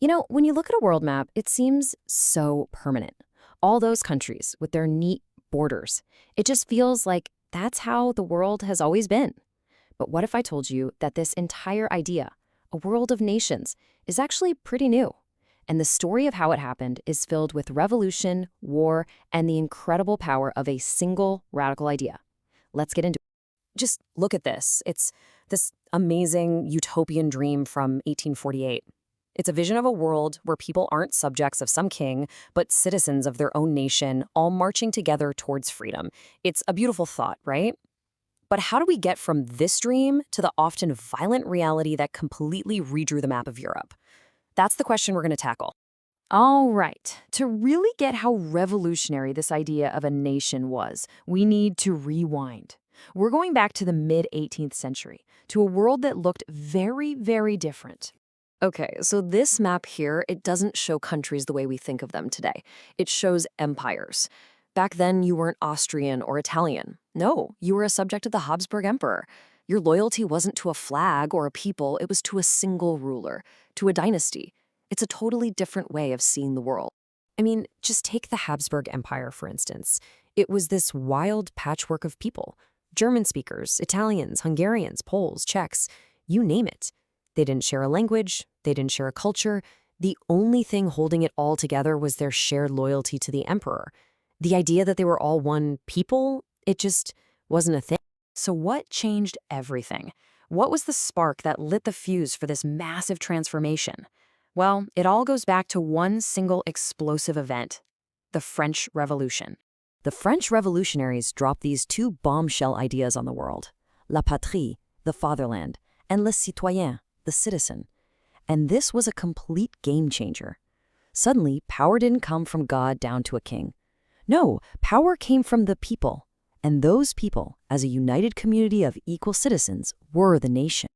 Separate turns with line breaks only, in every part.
When you look at a world map, it seems so permanent. All those countries with their neat borders. It just feels like that's how the world has always been. But what if I told you that this entire idea, a world of nations, is actually pretty new? And the story of how it happened is filled with revolution, war, and the incredible power of a single radical idea. Let's get into it. Just look at this. It's this amazing utopian dream from 1848. It's a vision of a world where people aren't subjects of some king, but citizens of their own nation, all marching together towards freedom. It's a beautiful thought, right? But how do we get from this dream to the often violent reality that completely redrew the map of Europe? That's the question we're going to tackle. All right. To really get how revolutionary this idea of a nation was, we need to rewind. We're going back to the mid-18th century, to a world that looked very, very different. Okay, so this map here, it doesn't show countries the way we think of them today. It shows empires. Back then, you weren't Austrian or Italian. No, you were a subject of the Habsburg Emperor. Your loyalty wasn't to a flag or a people, it was to a single ruler, to a dynasty. It's a totally different way of seeing the world. I mean, just take the Habsburg Empire, for instance. It was this wild patchwork of people. German speakers, Italians, Hungarians, Poles, Czechs, you name it. They didn't share a language, they didn't share a culture. The only thing holding it all together was their shared loyalty to the emperor. The idea that they were all one people, it just wasn't a thing. So what changed everything? What was the spark that lit the fuse for this massive transformation? Well, it all goes back to one single explosive event, the French Revolution. The French revolutionaries dropped these two bombshell ideas on the world: la patrie, the fatherland, and le citoyen, the citizen. And this was a complete game changer. Suddenly, power didn't come from God down to a king. No, power came from the people. And those people, as a united community of equal citizens, were the nation.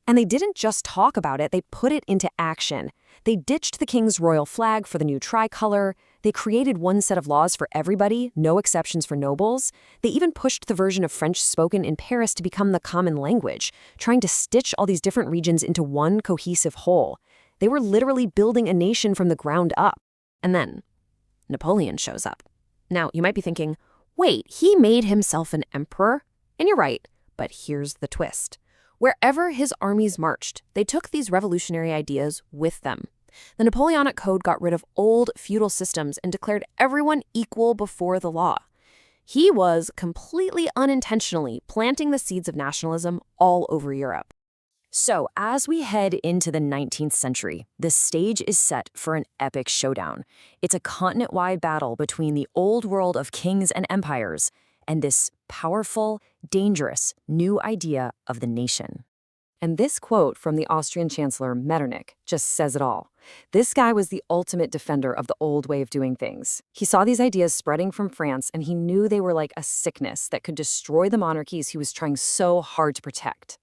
And they didn't just talk about it, they put it into action. They ditched the king's royal flag for the new tricolor. They created one set of laws for everybody, no exceptions for nobles. They even pushed the version of French spoken in Paris to become the common language, trying to stitch all these different regions into one cohesive whole. They were literally building a nation from the ground up. And then Napoleon shows up. Now, you might be thinking, wait, he made himself an emperor? And you're right, but here's the twist. Wherever his armies marched, they took these revolutionary ideas with them. The Napoleonic Code got rid of old feudal systems and declared everyone equal before the law. He was completely unintentionally planting the seeds of nationalism all over Europe. So, as we head into the 19th century, the stage is set for an epic showdown. It's a continent-wide battle between the old world of kings and empires and this powerful, dangerous new idea of the nation. And this quote from the Austrian Chancellor Metternich just says it all. This guy was the ultimate defender of the old way of doing things. He saw these ideas spreading from France, and he knew they were like a sickness that could destroy the monarchies he was trying so hard to protect.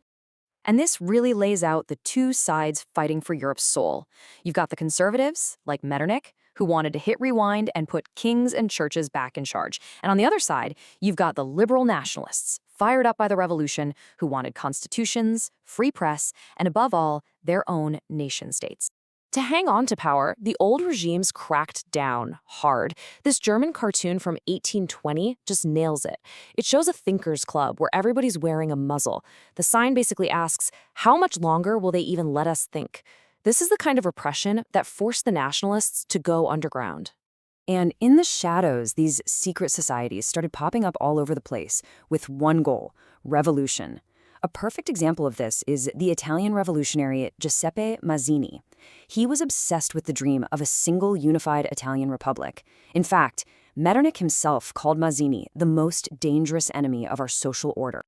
And this really lays out the two sides fighting for Europe's soul. You've got the conservatives, like Metternich, who wanted to hit rewind and put kings and churches back in charge. And on the other side, you've got the liberal nationalists, fired up by the revolution, who wanted constitutions, free press, and above all, their own nation-states. To hang on to power, the old regimes cracked down hard. This German cartoon from 1820 just nails it. It shows a thinkers club where everybody's wearing a muzzle. The sign basically asks, how much longer will they even let us think? This is the kind of repression that forced the nationalists to go underground. And in the shadows, these secret societies started popping up all over the place with one goal: revolution. A perfect example of this is the Italian revolutionary Giuseppe Mazzini. He was obsessed with the dream of a single unified Italian republic. In fact, Metternich himself called Mazzini the most dangerous enemy of our social order.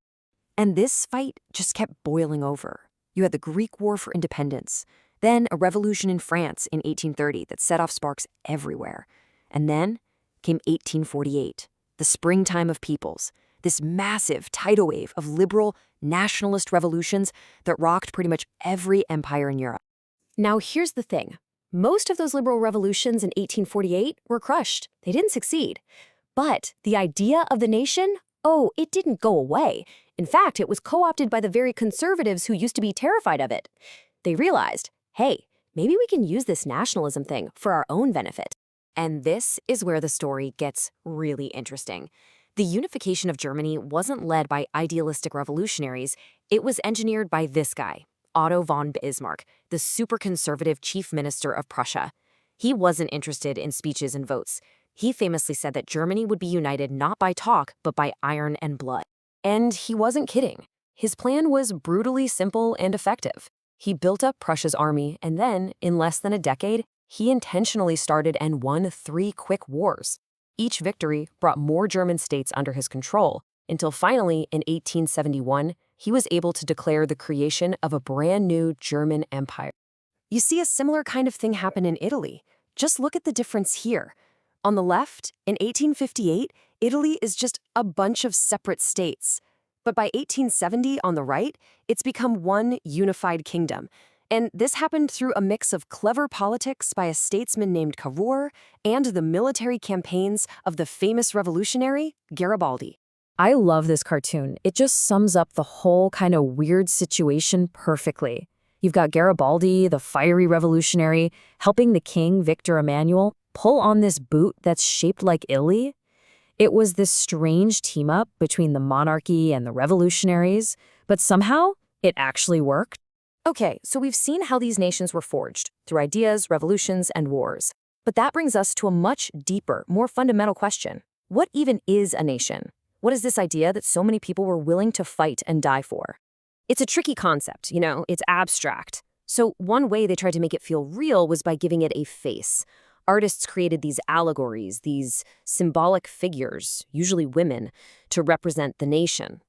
And this fight just kept boiling over. You had the Greek War for Independence, then a revolution in France in 1830 that set off sparks everywhere. And then came 1848, the springtime of peoples, this massive tidal wave of liberal, nationalist revolutions that rocked pretty much every empire in Europe. Now, here's the thing. Most of those liberal revolutions in 1848 were crushed. They didn't succeed. But the idea of the nation, it didn't go away. In fact, it was co-opted by the very conservatives who used to be terrified of it. They realized, hey, maybe we can use this nationalism thing for our own benefit. And this is where the story gets really interesting. The unification of Germany wasn't led by idealistic revolutionaries, it was engineered by this guy, Otto von Bismarck, the super conservative chief minister of Prussia. He wasn't interested in speeches and votes. He famously said that Germany would be united not by talk, but by iron and blood. And he wasn't kidding. His plan was brutally simple and effective. He built up Prussia's army, and then, in less than a decade, he intentionally started and won 3 quick wars. Each victory brought more German states under his control, until finally, in 1871, he was able to declare the creation of a brand new German empire. You see a similar kind of thing happen in Italy. Just look at the difference here. On the left, in 1858, Italy is just a bunch of separate states. But by 1870, on the right, it's become one unified kingdom. And this happened through a mix of clever politics by a statesman named Cavour and the military campaigns of the famous revolutionary Garibaldi. I love this cartoon. It just sums up the whole kind of weird situation perfectly. You've got Garibaldi, the fiery revolutionary, helping the king, Victor Emmanuel, pull on this boot that's shaped like Italy. It was this strange team-up between the monarchy and the revolutionaries, but somehow it actually worked. Okay, so we've seen how these nations were forged, through ideas, revolutions, and wars. But that brings us to a much deeper, more fundamental question. What even is a nation? What is this idea that so many people were willing to fight and die for? It's a tricky concept, it's abstract. So one way they tried to make it feel real was by giving it a face. Artists created these allegories, these symbolic figures, usually women, to represent the nation.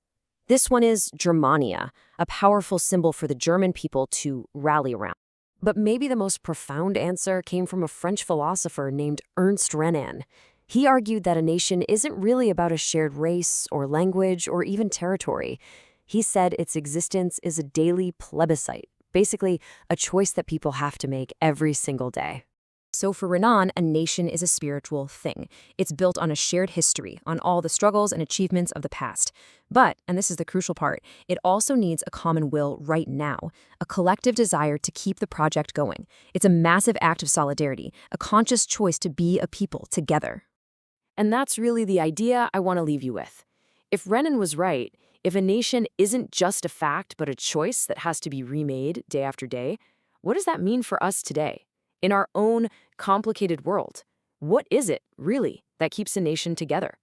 This one is Germania, a powerful symbol for the German people to rally around. But maybe the most profound answer came from a French philosopher named Ernst Renan. He argued that a nation isn't really about a shared race or language or even territory. He said its existence is a daily plebiscite, basically a choice that people have to make every single day. So for Renan, a nation is a spiritual thing. It's built on a shared history, on all the struggles and achievements of the past. But, and this is the crucial part, it also needs a common will right now, a collective desire to keep the project going. It's a massive act of solidarity, a conscious choice to be a people together. And that's really the idea I want to leave you with. If Renan was right, if a nation isn't just a fact but a choice that has to be remade day after day, what does that mean for us today? In our own complicated world, what is it, really, that keeps a nation together?